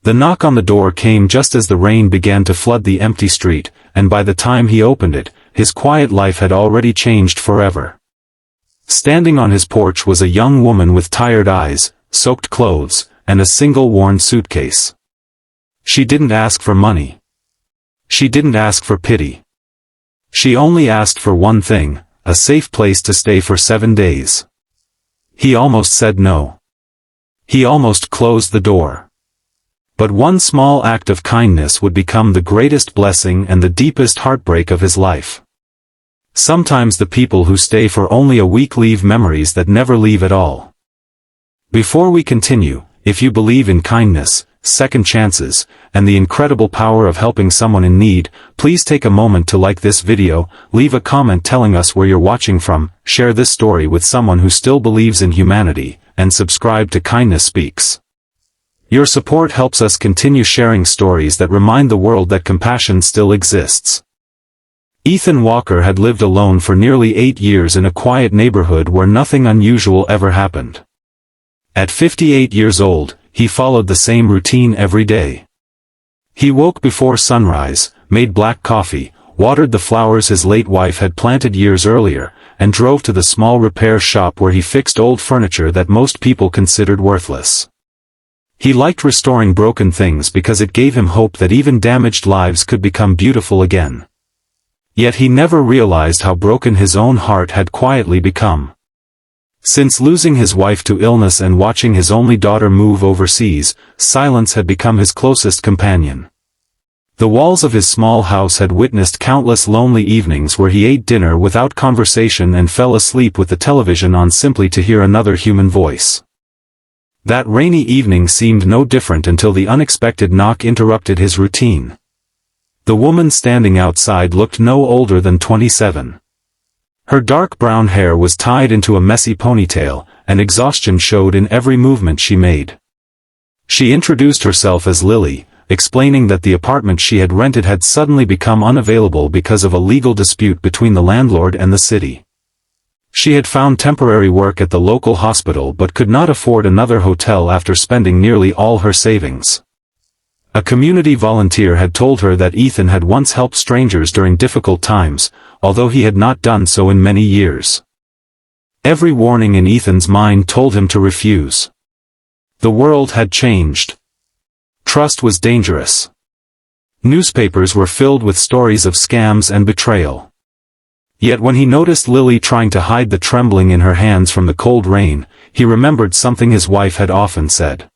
The knock on the door came just as the rain began to flood the empty street, and by the time he opened it, his quiet life had already changed forever. Standing on his porch was a young woman with tired eyes, soaked clothes, and a single worn suitcase. She didn't ask for money. She didn't ask for pity. She only asked for one thing, a safe place to stay for 7 days. He almost said no. He almost closed the door. But one small act of kindness would become the greatest blessing and the deepest heartbreak of his life. Sometimes the people who stay for only a week leave memories that never leave at all. Before we continue, if you believe in kindness, second chances, and the incredible power of helping someone in need, please take a moment to like this video, leave a comment telling us where you're watching from, share this story with someone who still believes in humanity, and subscribe to Kindness Speaks. Your support helps us continue sharing stories that remind the world that compassion still exists. Ethan Walker had lived alone for nearly 8 years in a quiet neighborhood where nothing unusual ever happened. At 58 years old, he followed the same routine every day. He woke before sunrise, made black coffee, watered the flowers his late wife had planted years earlier, and drove to the small repair shop where he fixed old furniture that most people considered worthless. He liked restoring broken things because it gave him hope that even damaged lives could become beautiful again. Yet he never realized how broken his own heart had quietly become. Since losing his wife to illness and watching his only daughter move overseas, silence had become his closest companion. The walls of his small house had witnessed countless lonely evenings where he ate dinner without conversation and fell asleep with the television on simply to hear another human voice. That rainy evening seemed no different until the unexpected knock interrupted his routine. The woman standing outside looked no older than 27. Her dark brown hair was tied into a messy ponytail, and exhaustion showed in every movement she made. She introduced herself as Lily, explaining that the apartment she had rented had suddenly become unavailable because of a legal dispute between the landlord and the city. She had found temporary work at the local hospital but could not afford another hotel after spending nearly all her savings. A community volunteer had told her that Ethan had once helped strangers during difficult times, although he had not done so in many years. Every warning in Ethan's mind told him to refuse. The world had changed. Trust was dangerous. Newspapers were filled with stories of scams and betrayal. Yet when he noticed Lily trying to hide the trembling in her hands from the cold rain, he remembered something his wife had often said.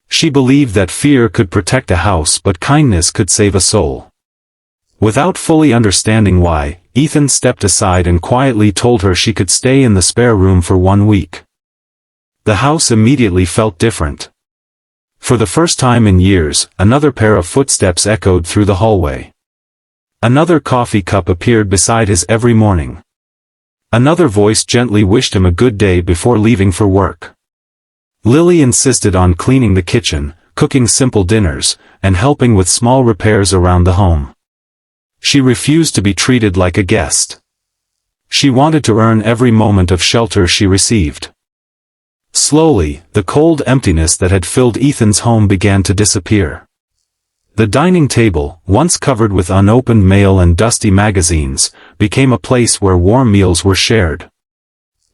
She believed that fear could protect a house but kindness could save a soul. Without fully understanding why, Ethan stepped aside and quietly told her she could stay in the spare room for 1 week. The house immediately felt different. For the first time in years, another pair of footsteps echoed through the hallway. Another coffee cup appeared beside his every morning. Another voice gently wished him a good day before leaving for work. Lily insisted on cleaning the kitchen, cooking simple dinners, and helping with small repairs around the home. She refused to be treated like a guest. She wanted to earn every moment of shelter she received. Slowly, the cold emptiness that had filled Ethan's home began to disappear. The dining table, once covered with unopened mail and dusty magazines, became a place where warm meals were shared.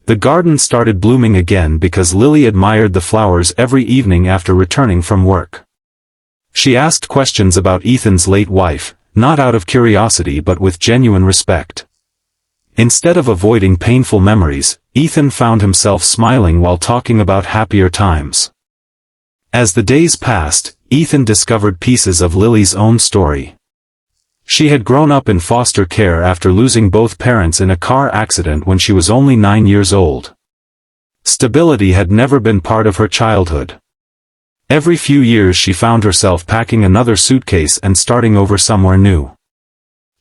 The garden started blooming again because Lily admired the flowers every evening after returning from work. She asked questions about Ethan's late wife, not out of curiosity but with genuine respect. Instead of avoiding painful memories, Ethan found himself smiling while talking about happier times. As the days passed, Ethan discovered pieces of Lily's own story. She had grown up in foster care after losing both parents in a car accident when she was only 9 years old. Stability had never been part of her childhood. Every few years she found herself packing another suitcase and starting over somewhere new.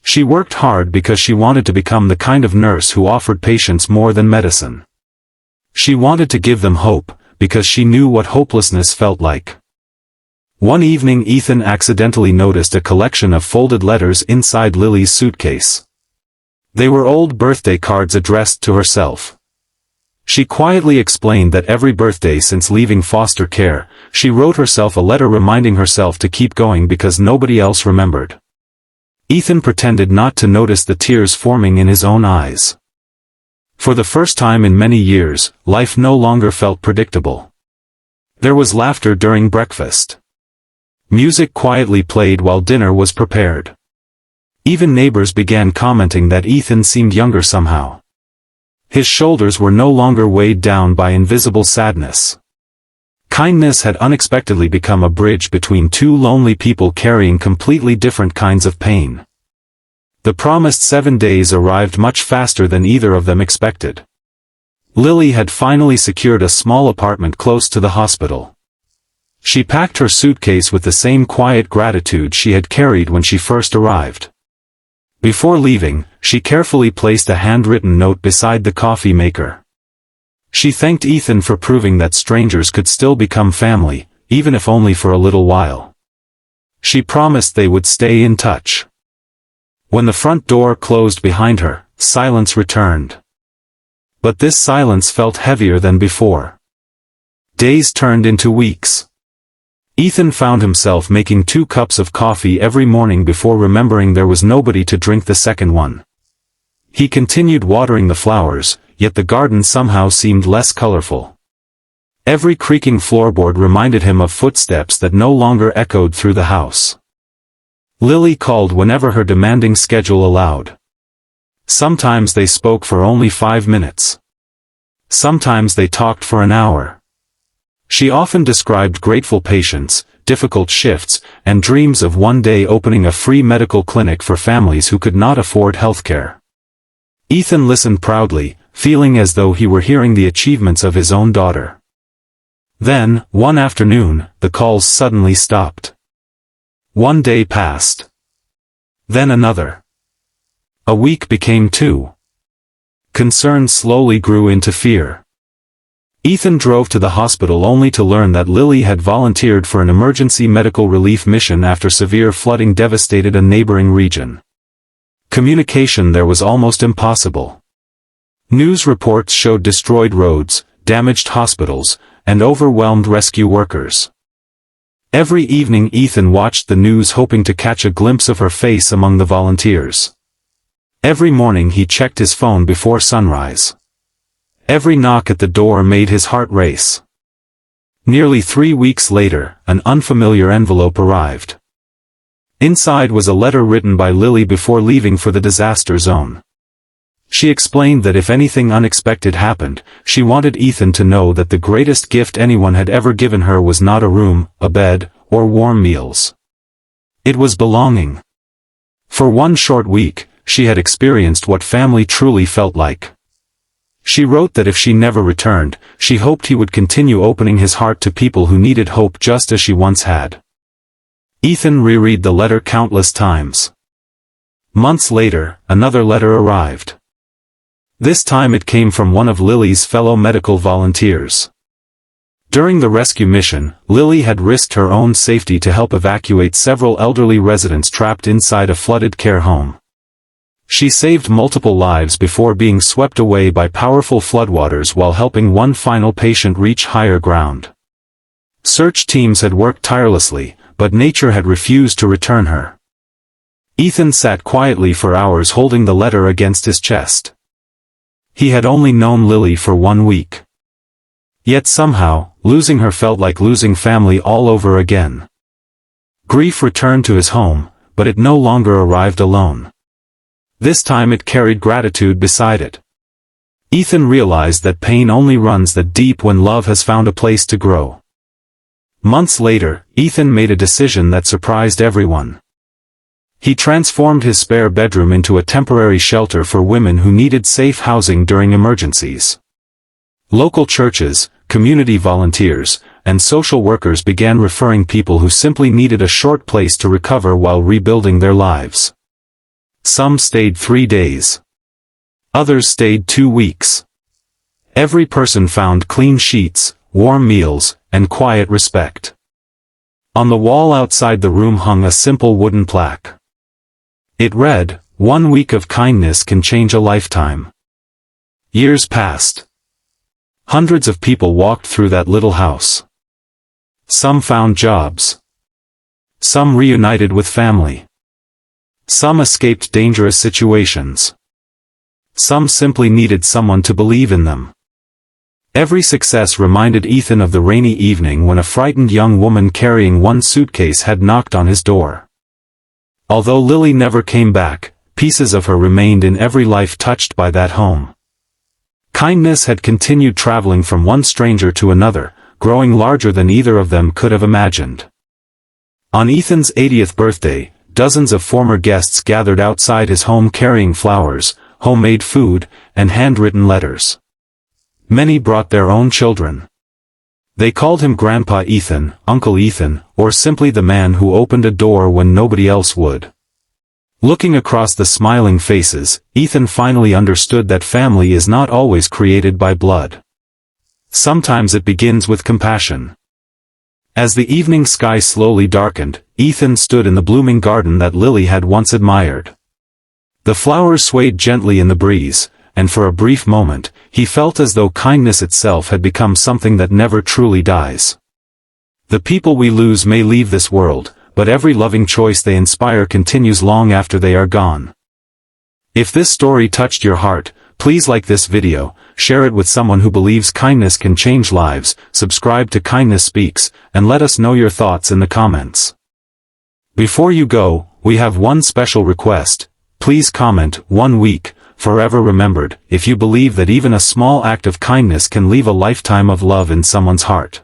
She worked hard because she wanted to become the kind of nurse who offered patients more than medicine. She wanted to give them hope, because she knew what hopelessness felt like. One evening Ethan accidentally noticed a collection of folded letters inside Lily's suitcase. They were old birthday cards addressed to herself. She quietly explained that every birthday since leaving foster care, she wrote herself a letter reminding herself to keep going because nobody else remembered. Ethan pretended not to notice the tears forming in his own eyes. For the first time in many years, life no longer felt predictable. There was laughter during breakfast. Music quietly played while dinner was prepared. Even neighbors began commenting that Ethan seemed younger somehow. His shoulders were no longer weighed down by invisible sadness. Kindness had unexpectedly become a bridge between two lonely people carrying completely different kinds of pain. The promised 7 days arrived much faster than either of them expected. Lily had finally secured a small apartment close to the hospital. She packed her suitcase with the same quiet gratitude she had carried when she first arrived. Before leaving, she carefully placed a handwritten note beside the coffee maker. She thanked Ethan for proving that strangers could still become family, even if only for a little while. She promised they would stay in touch. When the front door closed behind her, silence returned. But this silence felt heavier than before. Days turned into weeks. Ethan found himself making 2 cups of coffee every morning before remembering there was nobody to drink the second one. He continued watering the flowers, yet the garden somehow seemed less colorful. Every creaking floorboard reminded him of footsteps that no longer echoed through the house. Lily called whenever her demanding schedule allowed. Sometimes they spoke for only 5 minutes. Sometimes they talked for an hour. She often described grateful patients, difficult shifts, and dreams of one day opening a free medical clinic for families who could not afford healthcare. Ethan listened proudly, feeling as though he were hearing the achievements of his own daughter. Then, one afternoon, the calls suddenly stopped. 1 day passed. Then another. A week became 2. Concern slowly grew into fear. Ethan drove to the hospital only to learn that Lily had volunteered for an emergency medical relief mission after severe flooding devastated a neighboring region. Communication there was almost impossible. News reports showed destroyed roads, damaged hospitals, and overwhelmed rescue workers. Every evening Ethan watched the news hoping to catch a glimpse of her face among the volunteers. Every morning he checked his phone before sunrise. Every knock at the door made his heart race. Nearly 3 weeks later, an unfamiliar envelope arrived. Inside was a letter written by Lily before leaving for the disaster zone. She explained that if anything unexpected happened, she wanted Ethan to know that the greatest gift anyone had ever given her was not a room, a bed, or warm meals. It was belonging. For 1 short week, she had experienced what family truly felt like. She wrote that if she never returned, she hoped he would continue opening his heart to people who needed hope just as she once had. Ethan reread the letter countless times. Months later, another letter arrived. This time it came from one of Lily's fellow medical volunteers. During the rescue mission, Lily had risked her own safety to help evacuate several elderly residents trapped inside a flooded care home. She saved multiple lives before being swept away by powerful floodwaters while helping one final patient reach higher ground. Search teams had worked tirelessly, but nature had refused to return her. Ethan sat quietly for hours holding the letter against his chest. He had only known Lily for 1 week. Yet somehow, losing her felt like losing family all over again. Grief returned to his home, but it no longer arrived alone. This time it carried gratitude beside it. Ethan realized that pain only runs that deep when love has found a place to grow. Months later, Ethan made a decision that surprised everyone. He transformed his spare bedroom into a temporary shelter for women who needed safe housing during emergencies. Local churches, community volunteers, and social workers began referring people who simply needed a short place to recover while rebuilding their lives. Some stayed 3 days. Others stayed 2 weeks. Every person found clean sheets, warm meals, and quiet respect. On the wall outside the room hung a simple wooden plaque. It read, "1 week of kindness can change a lifetime." Years passed. Hundreds of people walked through that little house. Some found jobs. Some reunited with family. Some escaped dangerous situations. Some simply needed someone to believe in them. Every success reminded Ethan of the rainy evening when a frightened young woman carrying one suitcase had knocked on his door. Although Lily never came back, pieces of her remained in every life touched by that home. Kindness had continued traveling from one stranger to another, growing larger than either of them could have imagined. On Ethan's 80th birthday, dozens of former guests gathered outside his home carrying flowers, homemade food, and handwritten letters. Many brought their own children. They called him Grandpa Ethan, Uncle Ethan, or simply the man who opened a door when nobody else would. Looking across the smiling faces, Ethan finally understood that family is not always created by blood. Sometimes it begins with compassion. As the evening sky slowly darkened, Ethan stood in the blooming garden that Lily had once admired. The flowers swayed gently in the breeze, and for a brief moment, he felt as though kindness itself had become something that never truly dies. The people we lose may leave this world, but every loving choice they inspire continues long after they are gone. If this story touched your heart, please like this video, share it with someone who believes kindness can change lives, subscribe to Kindness Speaks, and let us know your thoughts in the comments. Before you go, we have one special request. Please comment, "1 week, forever remembered," if you believe that even a small act of kindness can leave a lifetime of love in someone's heart.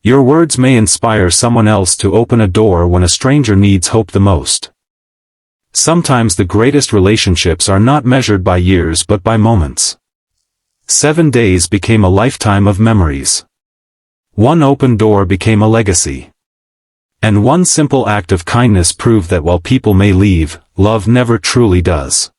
Your words may inspire someone else to open a door when a stranger needs hope the most. Sometimes the greatest relationships are not measured by years but by moments. 7 days became a lifetime of memories. One open door became a legacy. And one simple act of kindness proved that while people may leave, love never truly does.